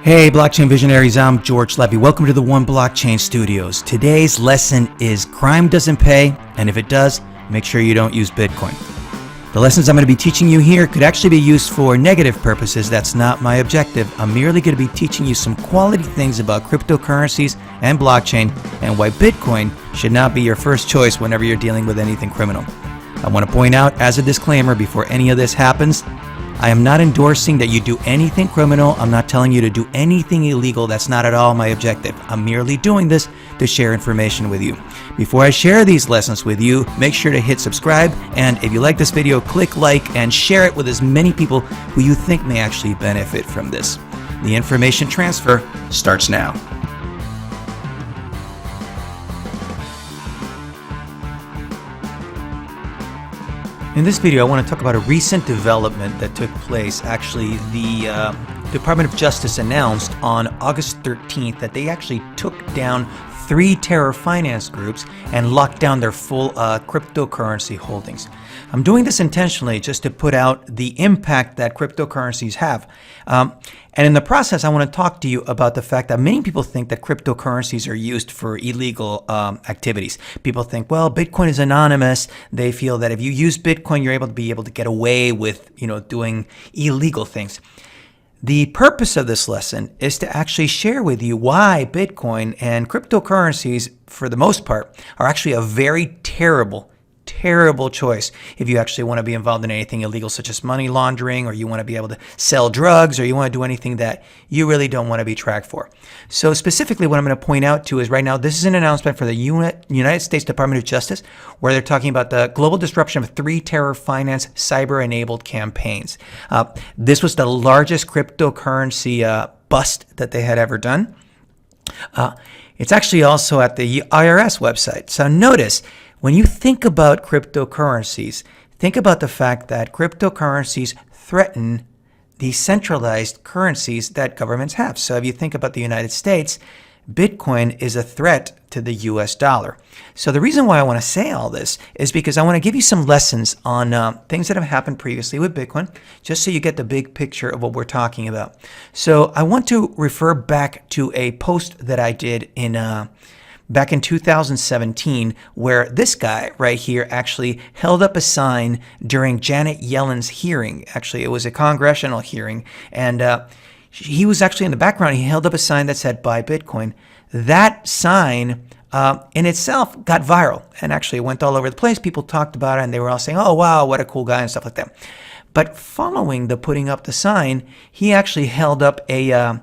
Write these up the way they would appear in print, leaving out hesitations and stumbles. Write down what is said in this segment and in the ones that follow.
Hey blockchain visionaries, I'm George Levy. Welcome to the One Blockchain Studios. Today's lesson is crime doesn't pay, and if it does, make sure you don't use Bitcoin. The lessons I'm going to be teaching you here could actually be used for negative purposes. That's not my objective. I'm merely going to be teaching you some quality things about cryptocurrencies and blockchain and why Bitcoin should not be your first choice whenever you're dealing with anything criminal. I want to point out as a disclaimer before any of this happens, I am not endorsing that you do anything criminal. I'm not telling you to do anything illegal. That's not at all my objective. I'm merely doing this to share information with you. Before I share these lessons with you, make sure to hit subscribe. And if you like this video, click like and share it with as many people who you think may actually benefit from this. The information transfer starts now. In this video, I want to talk about a recent development that took place. Actually, the Department of Justice announced on August 13th that they actually took down 3 terror finance groups and locked down their full cryptocurrency holdings. I'm doing this intentionally just to put out the impact that cryptocurrencies have. And in the process, I want to talk to you about the fact that many people think that cryptocurrencies are used for illegal activities. People think, well, Bitcoin is anonymous. They feel that if you use Bitcoin, you're able to get away with, doing illegal things. The purpose of this lesson is to actually share with you why Bitcoin and cryptocurrencies, for the most part, are actually a very terrible choice if you actually want to be involved in anything illegal such as money laundering, or you want to be able to sell drugs, or you want to do anything that you really don't want to be tracked for. So specifically what I'm going to point out to is right now this is an announcement for the United States Department of Justice where they're talking about the global disruption of 3 terror finance cyber-enabled campaigns. This was the largest cryptocurrency bust that they had ever done. It's actually also at the IRS website. So notice, when you think about cryptocurrencies, think about the fact that cryptocurrencies threaten the centralized currencies that governments have. So if you think about the United States, Bitcoin is a threat to the US dollar. So the reason why I want to say all this is because I want to give you some lessons on things that have happened previously with Bitcoin, just so you get the big picture of what we're talking about. So I want to refer back to a post that I did back in 2017, where this guy right here actually held up a sign during Janet Yellen's hearing. Actually, it was a congressional hearing, and he was actually in the background. He held up a sign that said, "Buy Bitcoin." That sign in itself got viral, and actually went all over the place. People talked about it, and they were all saying, "Oh, wow, what a cool guy," and stuff like that. But following the putting up the sign, he actually held up a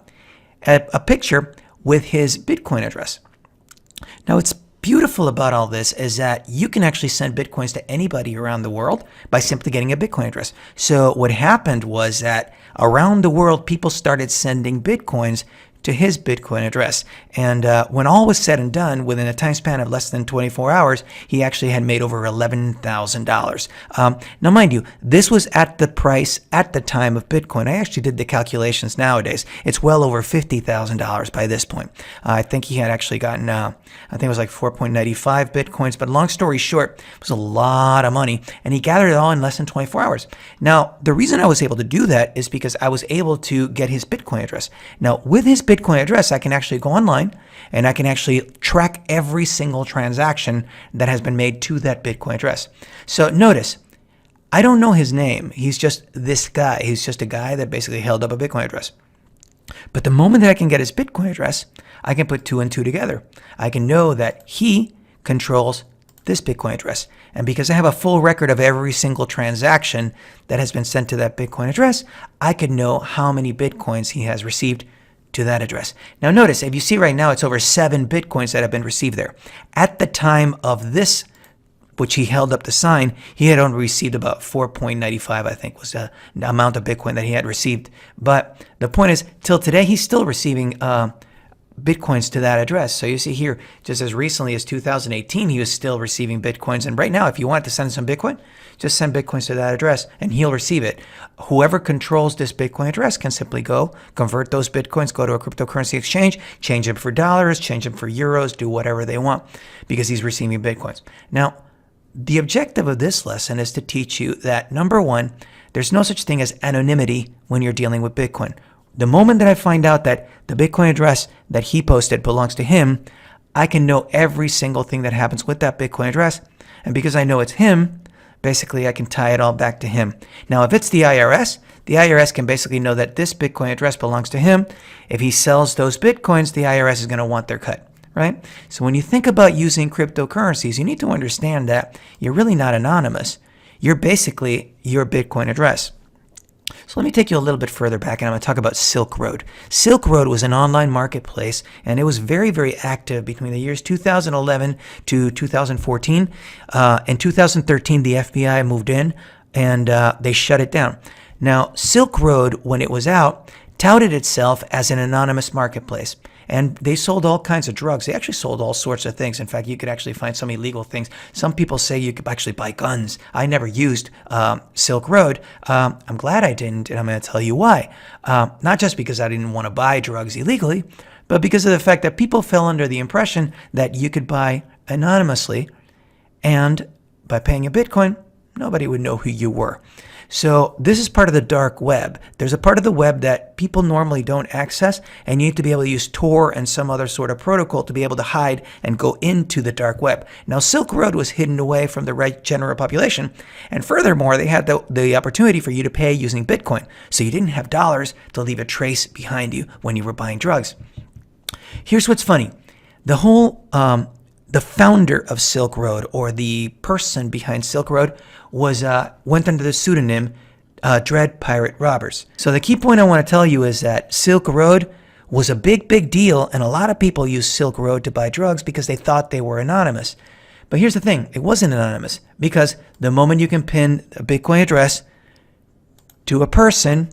picture with his Bitcoin address. Now, what's beautiful about all this is that you can actually send Bitcoins to anybody around the world by simply getting a Bitcoin address. So what happened was that around the world, people started sending Bitcoins to his Bitcoin address. And when all was said and done, within a time span of less than 24 hours, he actually had made over $11,000. Now, mind you, this was at the price at the time of Bitcoin. I actually did the calculations nowadays. It's well over $50,000 by this point. I think he had actually gotten, I think it was like 4.95 Bitcoins. But long story short, it was a lot of money. And he gathered it all in less than 24 hours. Now, the reason I was able to do that is because I was able to get his Bitcoin address. Now, with his Bitcoin address, I can actually go online and I can actually track every single transaction that has been made to that Bitcoin address. So notice, I don't know his name. He's just this guy. He's just a guy that basically held up a Bitcoin address. But the moment that I can get his Bitcoin address, I can put 2 and 2 together. I can know that he controls this Bitcoin address. And because I have a full record of every single transaction that has been sent to that Bitcoin address, I can know how many Bitcoins he has received to that address. Now notice, if you see right now, it's over 7 Bitcoins that have been received there. At the time of this, which he held up the sign, he had only received about 4.95, I think was the amount of Bitcoin that he had received. But the point is, till today, he's still receiving Bitcoins to that address. So you see here, just as recently as 2018, he was still receiving Bitcoins. And right now, if you want to send some Bitcoin, just send Bitcoins to that address and he'll receive it. Whoever controls this Bitcoin address can simply go convert those Bitcoins, go to a cryptocurrency exchange, change them for dollars, change them for euros, do whatever they want because he's receiving Bitcoins. Now, the objective of this lesson is to teach you that, number one, there's no such thing as anonymity when you're dealing with Bitcoin. the moment that I find out that the Bitcoin address that he posted belongs to him, I can know every single thing that happens with that Bitcoin address. And because I know it's him, basically I can tie it all back to him. Now, if it's the IRS can basically know that this Bitcoin address belongs to him. If he sells those Bitcoins, the IRS is going to want their cut, right? So when you think about using cryptocurrencies, you need to understand that you're really not anonymous. You're basically your Bitcoin address. So let me take you a little bit further back, and I'm going to talk about Silk Road. Silk Road was an online marketplace, and it was very, very active between the years 2011 to 2014. In 2013, the FBI moved in, and they shut it down. Now, Silk Road, when it was out, touted itself as an anonymous marketplace. And they sold all kinds of drugs. They actually sold all sorts of things. In fact, you could actually find some illegal things. Some people say you could actually buy guns. I never used Silk Road. I'm glad I didn't, and I'm going to tell you why. Not just because I didn't want to buy drugs illegally, but because of the fact that people fell under the impression that you could buy anonymously, and by paying a Bitcoin, nobody would know who you were. So this is part of the dark web. There's a part of the web that people normally don't access, and you need to be able to use Tor and some other sort of protocol to be able to hide and go into the dark web. Now, Silk Road was hidden away from the general population, and furthermore, they had the opportunity for you to pay using Bitcoin, so you didn't have dollars to leave a trace behind you when you were buying drugs. Here's what's funny. The founder of Silk Road, or the person behind Silk Road, went under the pseudonym Dread Pirate Robbers. So the key point I want to tell you is that Silk Road was a big, big deal, and a lot of people used Silk Road to buy drugs because they thought they were anonymous. But here's the thing, it wasn't anonymous, because the moment you can pin a Bitcoin address to a person,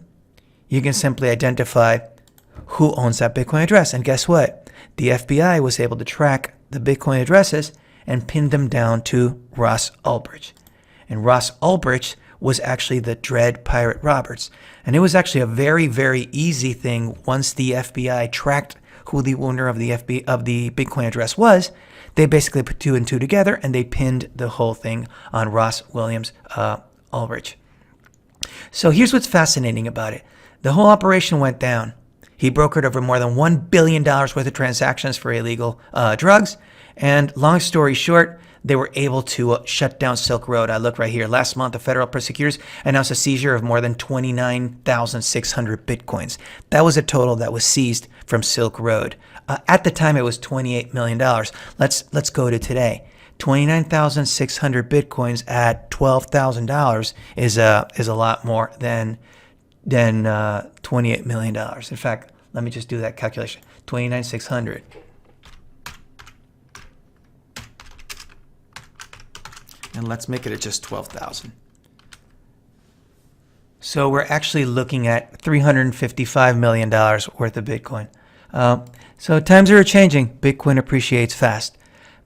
you can simply identify who owns that Bitcoin address. And guess what? The FBI was able to track the Bitcoin addresses and pin them down to Ross Ulbricht. And Ross Ulbricht was actually the Dread Pirate Roberts. And it was actually a very, very easy thing once the FBI tracked who the owner of the Bitcoin address was. They basically put two and two together, and they pinned the whole thing on Ross Williams Ulbricht. So here's what's fascinating about it. The whole operation went down. He brokered over more than $1 billion worth of transactions for illegal drugs. And long story short, they were able to shut down Silk Road. I look right here. Last month, the federal prosecutors announced a seizure of more than 29,600 Bitcoins. That was a total that was seized from Silk Road. At the time, it was $28 million. Let's go to today. 29,600 Bitcoins at $12,000 is a lot more than $28 million. In fact, let me just do that calculation. 29,600. And let's make it at just 12,000. So we're actually looking at $355 million worth of Bitcoin. So times are changing. Bitcoin appreciates fast.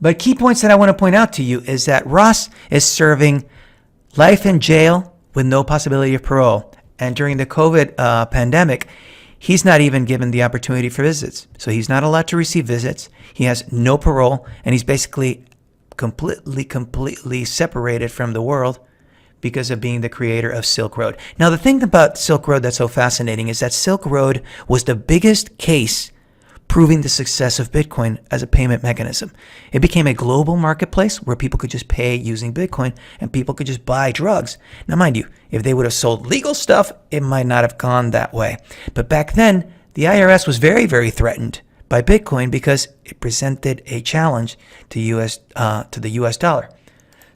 But key points that I want to point out to you is that Ross is serving life in jail with no possibility of parole. And during the COVID pandemic, he's not even given the opportunity for visits. So he's not allowed to receive visits. He has no parole, and he's basically completely separated from the world because of being the creator of Silk Road. Now, the thing about Silk Road that's so fascinating is that Silk Road was the biggest case proving the success of Bitcoin as a payment mechanism. It became a global marketplace where people could just pay using Bitcoin and people could just buy drugs. Now, mind you, if they would have sold legal stuff, it might not have gone that way. But back then, the IRS was very, very threatened by Bitcoin because it presented a challenge to the US dollar.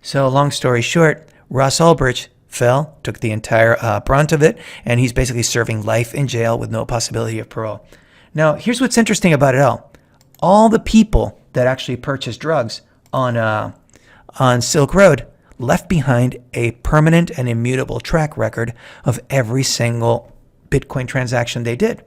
So long story short, Ross Ulbricht fell, took the entire brunt of it, and he's basically serving life in jail with no possibility of parole. Now, here's what's interesting about it all. All the people that actually purchased drugs on Silk Road left behind a permanent and immutable track record of every single Bitcoin transaction they did.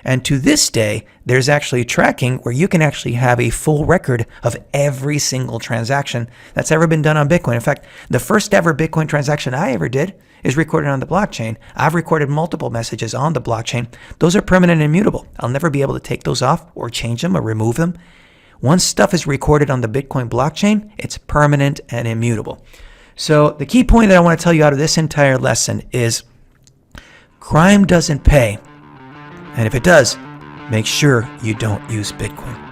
And to this day, there's actually tracking where you can actually have a full record of every single transaction that's ever been done on Bitcoin. In fact, the first ever Bitcoin transaction I ever did is recorded on the blockchain. I've recorded multiple messages on the blockchain. Those are permanent and immutable. I'll never be able to take those off or change them or remove them. Once stuff is recorded on the Bitcoin blockchain, it's permanent and immutable. So the key point that I want to tell you out of this entire lesson is crime doesn't pay. And if it does, make sure you don't use Bitcoin.